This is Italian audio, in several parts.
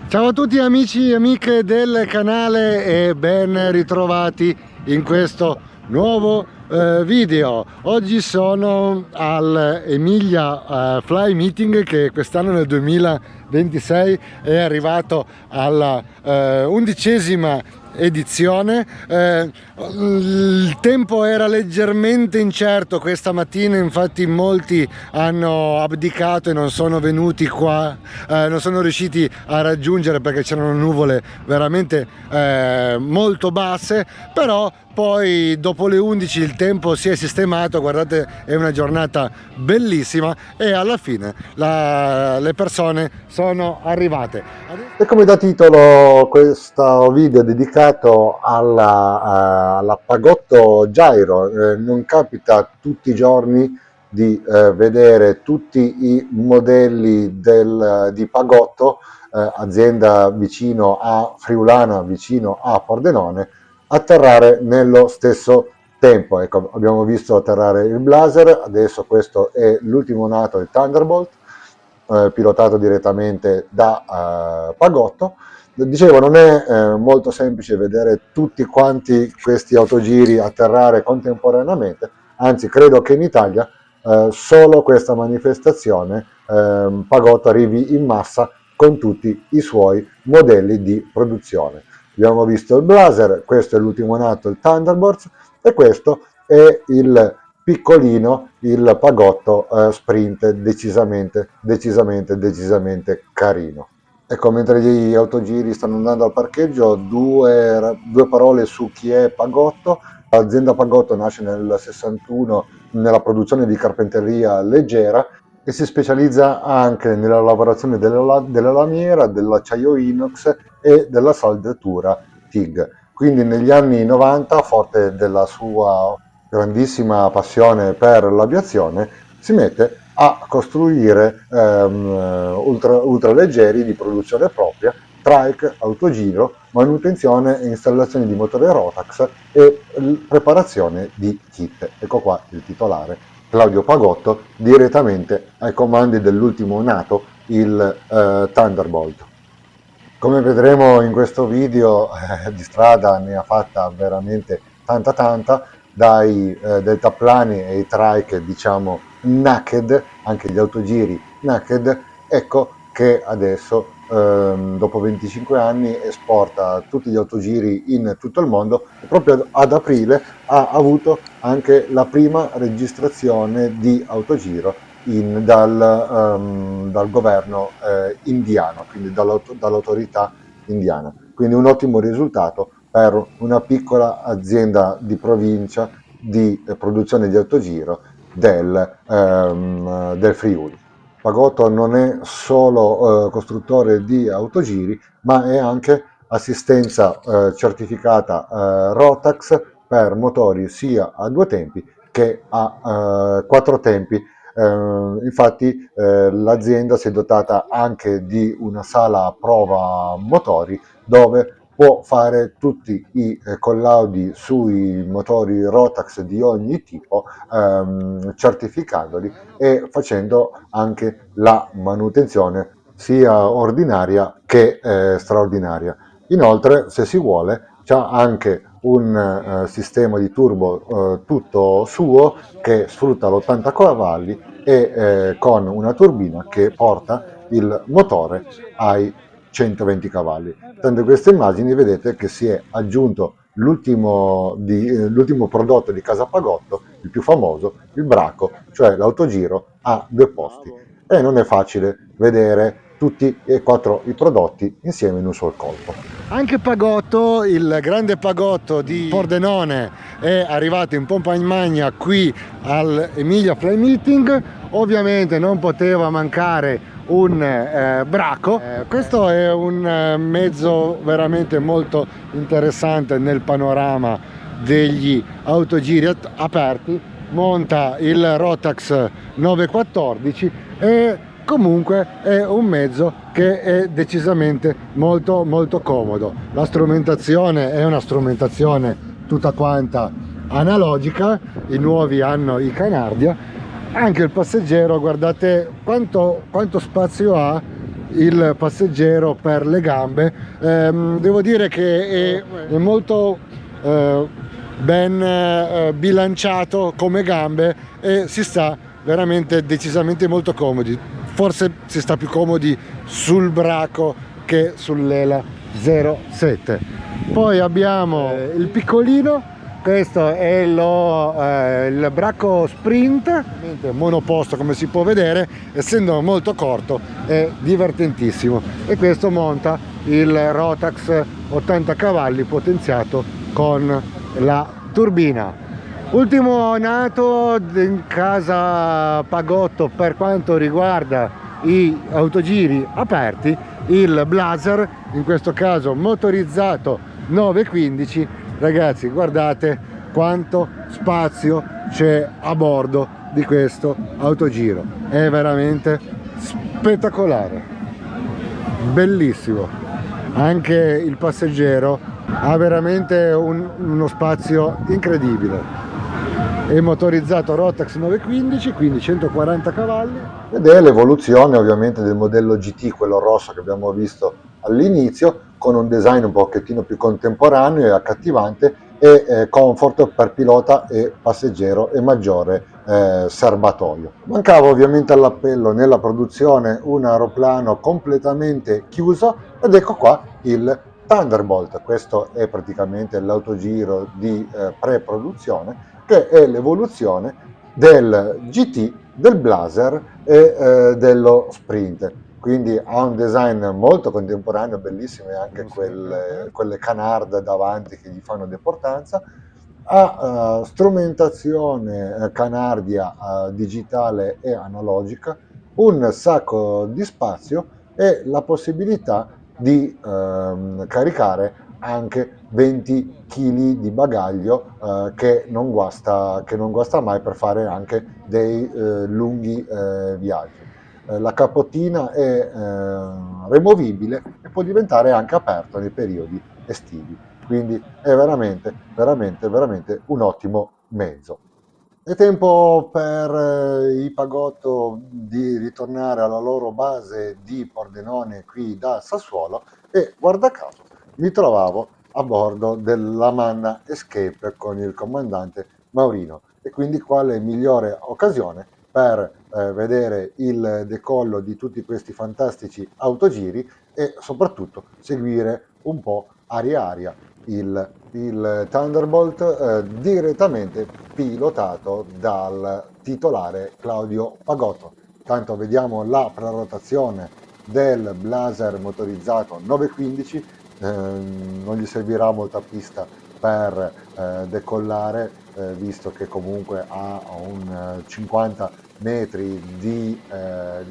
Ciao a tutti amici e amiche del canale e ben ritrovati in questo nuovo video. Oggi sono al Emilia Fly Meeting, che quest'anno nel 2026 è arrivato alla 11ª edizione. Il tempo era leggermente incerto questa mattina, infatti molti hanno abdicato e non sono venuti qua, non sono riusciti a raggiungere perché c'erano nuvole veramente molto basse, però poi dopo le 11 il tempo si è sistemato, guardate, è una giornata bellissima e alla fine le persone sono arrivate. E come da titolo questo video dedicato alla Pagotto Gyro, non capita tutti i giorni di vedere tutti i modelli di Pagotto, azienda vicino a Friulana, vicino a Pordenone, atterrare nello stesso tempo. Ecco, abbiamo visto atterrare il Blazer, adesso questo è l'ultimo nato, il Thunderbolt, pilotato direttamente da Pagotto. Dicevo, non è molto semplice vedere tutti quanti questi autogiri atterrare contemporaneamente, anzi credo che in Italia solo questa manifestazione Pagotto arrivi in massa con tutti i suoi modelli di produzione. Abbiamo visto il Blazer, questo è l'ultimo nato, il Thunderbird, e questo è il piccolino, il Pagotto Sprint, decisamente carino. Ecco, mentre gli autogiri stanno andando al parcheggio, due parole su chi è Pagotto. L'azienda Pagotto nasce nel 61 nella produzione di carpenteria leggera e si specializza anche nella lavorazione della lamiera, dell'acciaio inox e della saldatura TIG. Quindi negli anni 90, forte della sua grandissima passione per l'aviazione, si mette a costruire ultraleggeri di produzione propria, trike, autogiro, manutenzione e installazione di motore Rotax e preparazione di kit. Ecco qua il titolare, Claudio Pagotto, direttamente ai comandi dell'ultimo nato, il Thunderbolt. Come vedremo in questo video, di strada ne ha fatta veramente tanta, dai deltaplani e i trike diciamo naked, anche gli autogiri naked. Ecco che adesso dopo 25 anni esporta tutti gli autogiri in tutto il mondo e proprio ad aprile ha avuto anche la prima registrazione di autogiro dal governo indiano, quindi dall'autorità indiana. Quindi un ottimo risultato per una piccola azienda di provincia di produzione di autogiro del Friuli. Pagotto non è solo costruttore di autogiri, ma è anche assistenza certificata Rotax per motori sia a 2 tempi che a 4 tempi. Infatti l'azienda si è dotata anche di una sala prova motori dove può fare tutti i collaudi sui motori Rotax di ogni tipo, certificandoli e facendo anche la manutenzione sia ordinaria che straordinaria. Inoltre, se si vuole, c'ha anche un sistema di turbo tutto suo che sfrutta l'80 cavalli e con una turbina che porta il motore ai 120 cavalli. Tante queste immagini vedete che si è aggiunto l'ultimo prodotto di Casa Pagotto, il più famoso, il Braco, cioè l'autogiro a 2 posti. E non è facile vedere tutti e 4 i prodotti insieme in un sol colpo. Anche Pagotto, il grande Pagotto di Pordenone, è arrivato in pompa in magna qui al Emilia Fly Meeting. Ovviamente non poteva mancare un Braco. Questo è un mezzo veramente molto interessante nel panorama degli autogiri aperti. Monta il Rotax 914 e comunque è un mezzo che è decisamente molto comodo. La strumentazione è una strumentazione tutta quanta analogica, i nuovi hanno i Canardia. Anche il passeggero, guardate quanto spazio ha il passeggero per le gambe. Devo dire che è molto ben bilanciato come gambe e si sta veramente decisamente molto comodi. Forse si sta più comodi sul Braco che sull'Ela 07. Poi abbiamo il piccolino. Questo è il Bracco Sprint, monoposto come si può vedere, essendo molto corto è divertentissimo, e questo monta il Rotax 80 cavalli potenziato con la turbina. Ultimo nato in casa Pagotto per quanto riguarda i autogiri aperti, il Blazer, in questo caso motorizzato 915. Ragazzi, guardate quanto spazio c'è a bordo di questo autogiro, è veramente spettacolare, bellissimo. Anche il passeggero ha veramente uno spazio incredibile. È motorizzato Rotax 915, quindi 140 cavalli. Ed è l'evoluzione ovviamente del modello GT, quello rosso che abbiamo visto all'inizio, con un design un pochettino più contemporaneo e accattivante, e comfort per pilota e passeggero e maggiore serbatoio. Mancava ovviamente all'appello nella produzione un aeroplano completamente chiuso, ed ecco qua il Thunderbolt. Questo è praticamente l'autogiro di pre-produzione, che è l'evoluzione del GT, del Blazer e dello Sprint. Quindi ha un design molto contemporaneo, bellissime anche quelle canard davanti che gli fanno deportanza. Ha strumentazione canardia digitale e analogica, un sacco di spazio e la possibilità di caricare anche 20 kg di bagaglio che non guasta mai per fare anche dei lunghi viaggi. La capottina è removibile e può diventare anche aperto nei periodi estivi, quindi è veramente un ottimo mezzo. È tempo per i Pagotto di ritornare alla loro base di Pordenone qui da Sassuolo, e guarda caso mi trovavo a bordo della Manna Escape con il comandante Maurino, e quindi quale migliore occasione per vedere il decollo di tutti questi fantastici autogiri e soprattutto seguire un po' aria il Thunderbolt direttamente pilotato dal titolare Claudio Pagotto. Tanto vediamo la prerotazione del Blazer motorizzato 915, non gli servirà molta pista per decollare, visto che comunque ha un 50 metri di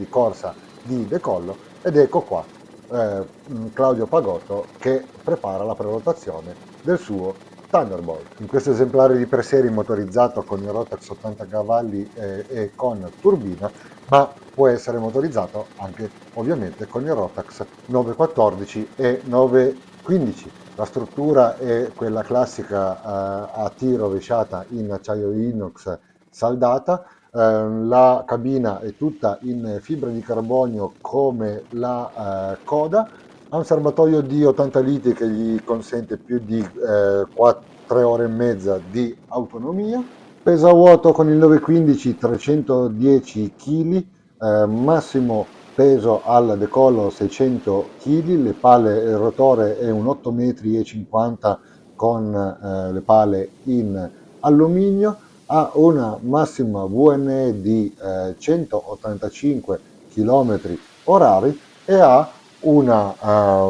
corsa di decollo, ed ecco qua Claudio Pagotto che prepara la prenotazione del suo Thunderbolt. In questo esemplare di preserie motorizzato con il Rotax 80 cavalli e con turbina, ma può essere motorizzato anche ovviamente con il Rotax 914 e 915. La struttura è quella classica a T rovesciata in acciaio inox saldata. La cabina è tutta in fibra di carbonio come la coda, ha un serbatoio di 80 litri che gli consente più di 3 ore e mezza di autonomia, pesa a vuoto con il 915 310 kg, massimo peso al decollo 600 kg, le pale, il rotore è un 8,50 m con le pale in alluminio, ha una massima VNE di 185 km orari e ha una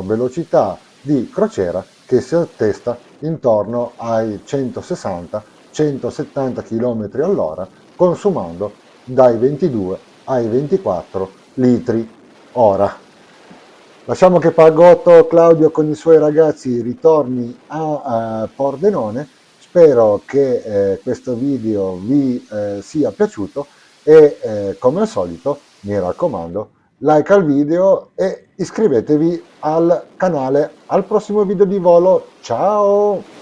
velocità di crociera che si attesta intorno ai 160-170 km all'ora, consumando dai 22 ai 24 litri ora. Lasciamo che Pagotto Claudio con i suoi ragazzi ritorni a Pordenone. Spero che questo video vi sia piaciuto e come al solito mi raccomando, like al video e iscrivetevi al canale. Al prossimo video di volo, ciao!